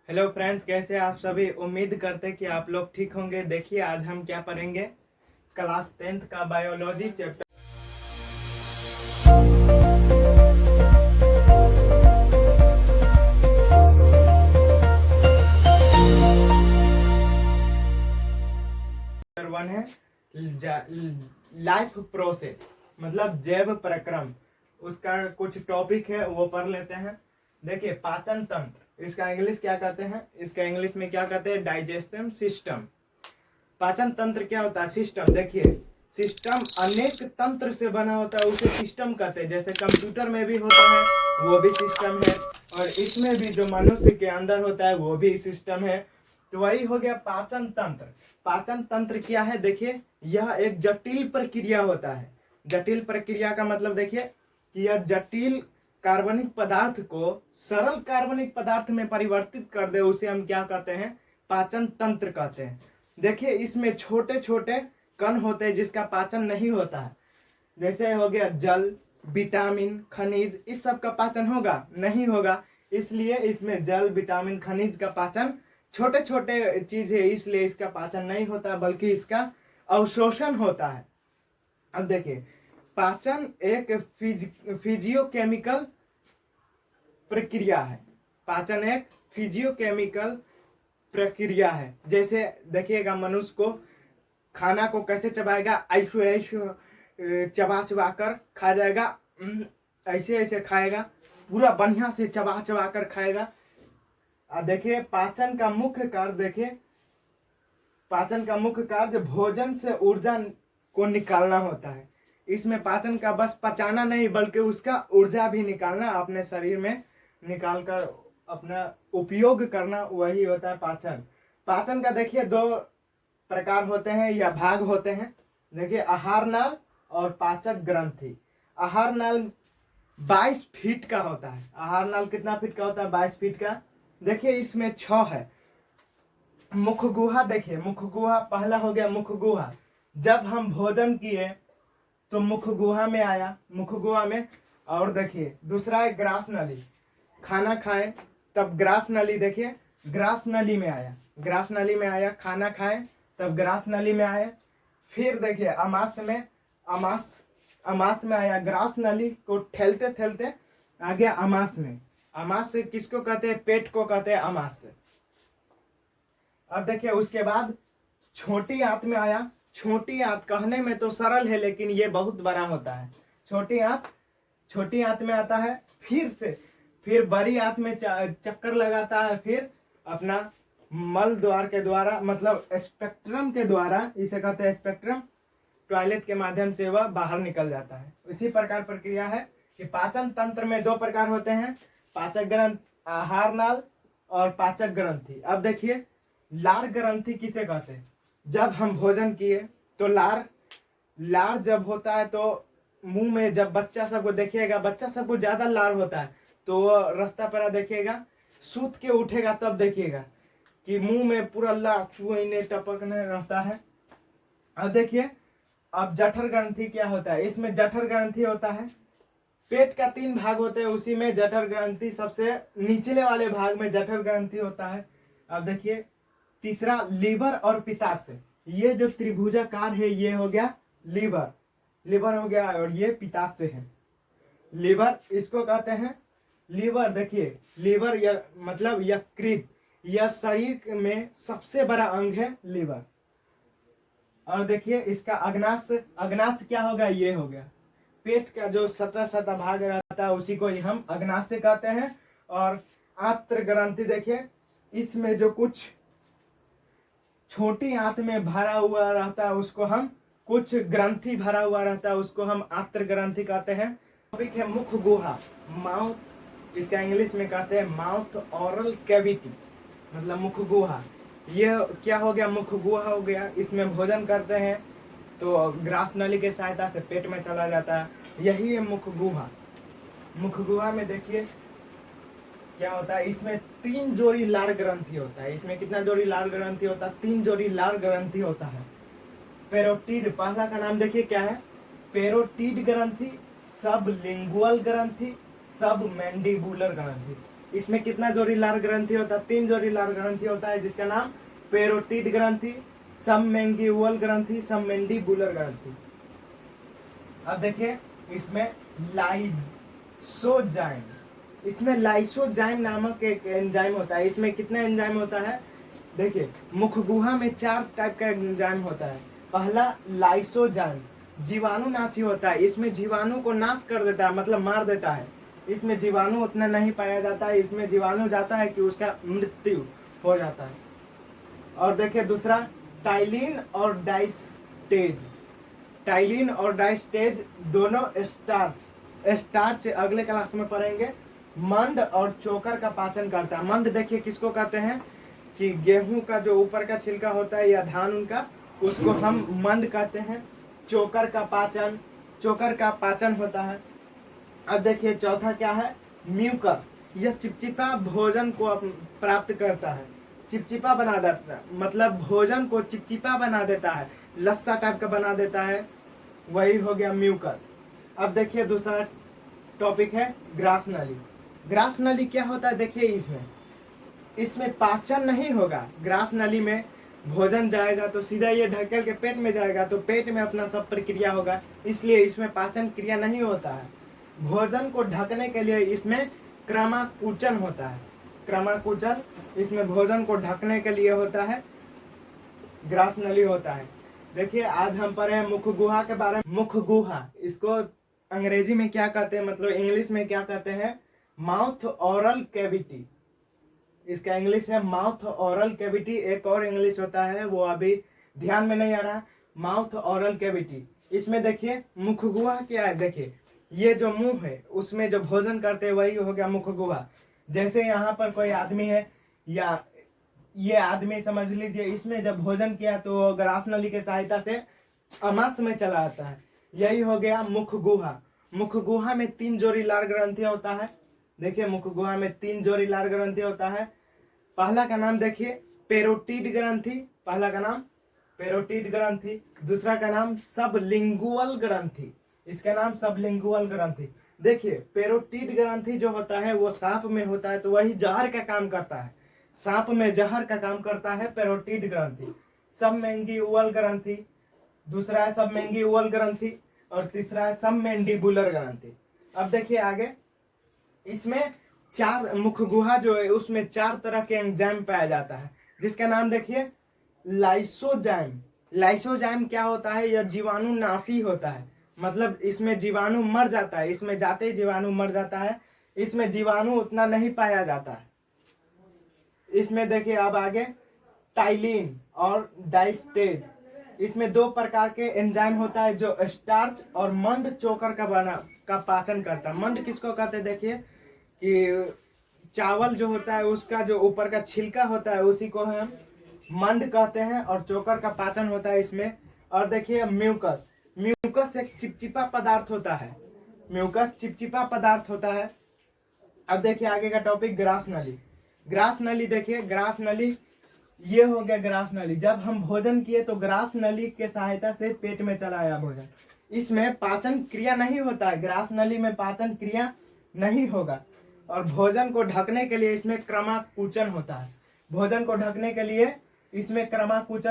Hello friends, कैसे आप सभी। उम्मीद करते हैं कि आप लोग ठीक होंगे। देखिए आज हम क्या पढ़ेंगे, क्लास 10th का बायोलॉजी चैप्टर वन है। लाइफ प्रोसेस मतलब जैव प्रक्रम, उसका कुछ टॉपिक है वो पढ़ लेते हैं। देखिए पाचन तंत्र, इसका इंग्लिश क्या कहते हैं, इसका इंग्लिश में क्या कहते हैं, डाइजेस्टिव सिस्टम। पाचन तंत्र क्या होता है, सिस्टम। देखिए सिस्टम अनेक तंत्र से बना होता है, उसे सिस्टम कहते हैं। जैसे कंप्यूटर में भी होता है वो भी सिस्टम है, और इसमें भी जो मनुष्य के अंदर होता है वो भी सिस्टम है। तो वही हो गया पाचन तंत्र। पाचन तंत्र क्या है, देखिए यह एक जटिल प्रक्रिया होता है। जटिल प्रक्रिया का मतलब देखिए कि यह जटिल कार्बनिक पदार्थ को सरल कार्बनिक पदार्थ में परिवर्तित कर दे, उसे हम क्या कहते हैं, पाचन तंत्र कहते हैं। देखिए इसमें छोटे छोटे कण होते हैं जिसका पाचन नहीं होता है। जैसे हो गया जल, विटामिन, खनिज, इस सब का पाचन होगा नहीं होगा। इसलिए इसमें जल, विटामिन, खनिज का पाचन छोटे छोटे चीज है, इसलिए इसका पाचन नहीं होता बल्कि इसका अवशोषण होता है। अब देखिए पाचन एक फिजियोकेमिकल प्रक्रिया है। पाचन एक फिजियोकेमिकल प्रक्रिया है। जैसे देखिएगा मनुष्य को खाना को कैसे चबाएगा, ऐसे ऐसे चबा चबा कर खा जाएगा, ऐसे ऐसे खाएगा, पूरा बढ़िया से चबा चबा कर खाएगा। देखिए पाचन का मुख्य कार्य, देखिए पाचन का मुख्य कार्य भोजन से ऊर्जा को निकालना होता है। इसमें पाचन का बस पचाना नहीं बल्कि उसका ऊर्जा भी निकालना, अपने शरीर में निकाल कर अपना उपयोग करना, वही होता है पाचन। पाचन का देखिए दो प्रकार होते हैं या भाग होते हैं। देखिए आहार नाल और पाचक ग्रंथि। आहार नाल 22 फीट का होता है। आहार नाल कितना फीट का होता है, 22 फीट का। देखिए इसमें 6 है। मुख गुहा, देखिए मुख गुहा पहला हो गया मुख गुहा। जब हम भोजन किए तो मुख गुहा में आया, मुख गुहा में। और देखिए दूसरा है ग्रास नली, खाना खाए तब ग्रास नली, देखिए ग्रास नली में आया, ग्रास नली में आया। खाना खाए तब ग्रास नली में आए। फिर देखिए अमास में, अमास में आया, ग्रास नली को ठेलते ठेलते आ गया अमास में। अमास से किसको कहते हैं, पेट को कहते हैं अमास से। अब देखिए उसके बाद छोटी आंत में आया। छोटी आंत कहने में तो सरल है लेकिन ये बहुत बड़ा होता है। छोटी आंत में आता है। फिर बड़ी आंत में चक्कर लगाता है, फिर अपना मल द्वार के द्वारा मतलब स्पेक्ट्रम के द्वारा, इसे कहते हैं स्पेक्ट्रम, टॉयलेट के माध्यम से वह बाहर निकल जाता है। इसी प्रकार प्रक्रिया है कि पाचन तंत्र में दो प्रकार होते हैं, पाचक ग्रंथि, आहार नाल और पाचक ग्रंथि। अब देखिए लार ग्रंथि किसे कहते हैं, जब हम भोजन किए तो लार जब होता है तो मुंह में, जब बच्चा सबको देखिएगा, बच्चा सबको ज्यादा लार होता है तो वो रास्ता पर देखिएगा, सूत के उठेगा तब देखिएगा कि मुंह में पूरा लार चुहने टपकने रहता है। अब देखिए अब जठर ग्रंथि क्या होता है, इसमें जठर ग्रंथि होता है। पेट का 3 भाग होते हैं, उसी में जठर ग्रंथि सबसे निचले वाले भाग में जठर ग्रंथि होता है। अब देखिए तीसरा लीवर और पित्ताशय, ये जो त्रिभुजाकार है ये हो गया लीवर, लीवर हो गया, और ये पित्ताशय है। लीवर इसको कहते हैं लीवर। देखिए लीवर यह मतलब यकृत, यह शरीर में सबसे बड़ा अंग है लीवर। और देखिए इसका अग्नाशय, अग्नाशय क्या होगा, ये हो गया पेट का जो 17 भाग रहता है उसी को हम अग्नाशय कहते हैं। और आंत्र ग्रंथि, देखिए इसमें जो कुछ छोटी आंत में भरा हुआ रहता है उसको हम, कुछ ग्रंथि भरा हुआ रहता है उसको हम आंत्र ग्रंथि कहते हैं। टॉपिक है मुख गुहा, माउथ, इसका इंग्लिश में कहते हैं माउथ ऑरल कैविटी, मतलब मुख गुहा। ये क्या हो गया, मुख गुहा हो गया। इसमें भोजन करते हैं तो ग्रास नली के सहायता से पेट में चला जाता है, यही है मुख गुहा। मुख गुहा में देखिए क्या होता है, इसमें 3 जोड़ी लार ग्रंथि होता है। इसमें कितना जोड़ी लार ग्रंथि होता है, 3 जोड़ी लार ग्रंथि होता है। पेरोटिड, पहला का नाम देखिए क्या है, पेरोटिड ग्रंथि, सब लिंगुअल ग्रंथि, सब मैंडिबुलर ग्रंथि। इसमें कितना जोड़ी लार ग्रंथि होता है? 3 जोड़ी लार ग्रंथि होता है, जिसका नाम पेरोटिड ग्रंथि, सबमेंडिबुलर ग्रंथि, सबमेंडिबुलर ग्रंथि। अब देखिए इसमें लाइसोजाइम, इसमें लाइसोजाइम नामक एक एंजाइम होता है। इसमें कितना एंजाइम होता है? देखिए मुख गुहा में 4 टाइप का एंजाइम होता है। पहला लाइसोजाइम जीवाणुनाशी होता है, इसमें जीवाणु को नाश कर देता है, मतलब मार देता है। इसमें जीवाणु उतना नहीं पाया जाता है, इसमें जीवाणु जाता है कि उसका मृत्यु हो जाता है। और देखिए दूसरा टाइलिन और डाइस्टेज, टाइलिन और डाइस्टेज दोनों स्टार्च अगले क्लास में पढ़ेंगे। मंड और चोकर का पाचन करता है। मंड देखिए किसको कहते हैं कि गेहूं का जो ऊपर का छिलका होता है या धान उनका, उसको हम मंड कहते हैं। चोकर का पाचन होता है। अब देखिए चौथा क्या है? म्यूकस, यह चिपचिपा भोजन को प्राप्त करता है, चिपचिपा बना देता है, मतलब भोजन को चिपचिपा बना देता है, लस्सा टाइप का बना देता है, वही हो गया म्यूकस। अब देखिए दूसरा टॉपिक है ग्रास नली। ग्रास नली क्या होता है? देखिए इसमें पाचन नहीं होगा। ग्रास नली में भोजन जाएगा तो सीधा ये ढकेल के पेट में जाएगा, तो पेट में अपना सब प्रक्रिया होगा, इसलिए इसमें पाचन क्रिया नहीं होता है। भोजन को ढकने के लिए इसमें क्रमाकुचन होता है। क्रमाकुचन इसमें भोजन को ढकने के लिए होता है, ग्रास नली होता है। देखिए आज हम पढ़े मुख गुहा के बारे में। मुख गुहा इसको अंग्रेजी में क्या कहते हैं, मतलब इंग्लिश में क्या कहते हैं? Mouth oral cavity. इसका इंग्लिश है माउथ ओरल कैविटी। एक और इंग्लिश होता है, वो अभी ध्यान में नहीं आ रहा। Mouth oral cavity. इसमें देखिए मुख गुहा क्या है? देखिए ये जो मुंह है उसमें जो भोजन करते हैं वही हो गया मुख गुहा। जैसे यहाँ पर कोई आदमी है या ये आदमी समझ लीजिए, इसमें जब भोजन किया तो ग्रास नली के सहायता से अमाशय में चला आता है, यही हो गया मुख गुहा। मुख गुहा में 3 जोड़ी लार ग्रंथि होता है। देखिए मुख गुहा में 3 जोड़ी लार ग्रंथि होता है। पहला का नाम देखिए पेरोटिड ग्रंथि, पहला का नाम पेरोटिड ग्रंथि। दूसरा का नाम सबलिंगुअल ग्रंथि, इसका नाम सबलिंगुअल ग्रंथि। देखिए पेरोटिड ग्रंथि जो होता है वो सांप में होता है, तो वही जहर का काम करता है, सांप में जहर का काम करता है पेरोटिड ग्रंथि। सबमेंडिबुलर ग्रंथि, दूसरा है सबमेंडिबुलर ग्रंथि, और तीसरा है सबमेंडिबुलर ग्रंथि। अब देखिए आगे, इसमें 4 मुख गुहा जो है उसमें 4 तरह के एंजाइम पाया जाता है, जिसका नाम देखिए लाइसोजाइम। लाइसोजाइम क्या होता है? यह जीवाणु नाशी होता है, मतलब इसमें जीवाणु मर जाता है, इसमें जाते ही जीवाणु मर जाता है, इसमें जीवाणु उतना नहीं पाया जाता है। इसमें देखिए अब आगे टाइलिन और डाइस्टेज, इसमें 2 प्रकार के एंजाइम होता है जो स्टार्च और मंड चोकर का पाचन करता है। मंड किसको कहते हैं? देखिए कि चावल जो होता है उसका जो ऊपर का छिलका होता है उसी को हम मंड कहते हैं, और चोकर का पाचन होता है इसमें। और देखिए म्यूकस, म्यूकस एक चिपचिपा पदार्थ होता है, म्यूकस चिपचिपा पदार्थ होता है। अब देखिए आगे का टॉपिक ग्रास नली। ग्रास नली देखिए, ग्रास नली ये हो गया ग्रास नली। जब हम भोजन किए तो ग्रास नली के सहायता से पेट में चला आया भोजन। इसमें पाचन क्रिया नहीं होता है, ग्रास नली में पाचन क्रिया नहीं होगा। और भोजन को ढकने के लिए इसमें क्रमाकुचन होता है, भोजन को ढकने के लिए इसमें क्रमाकुचन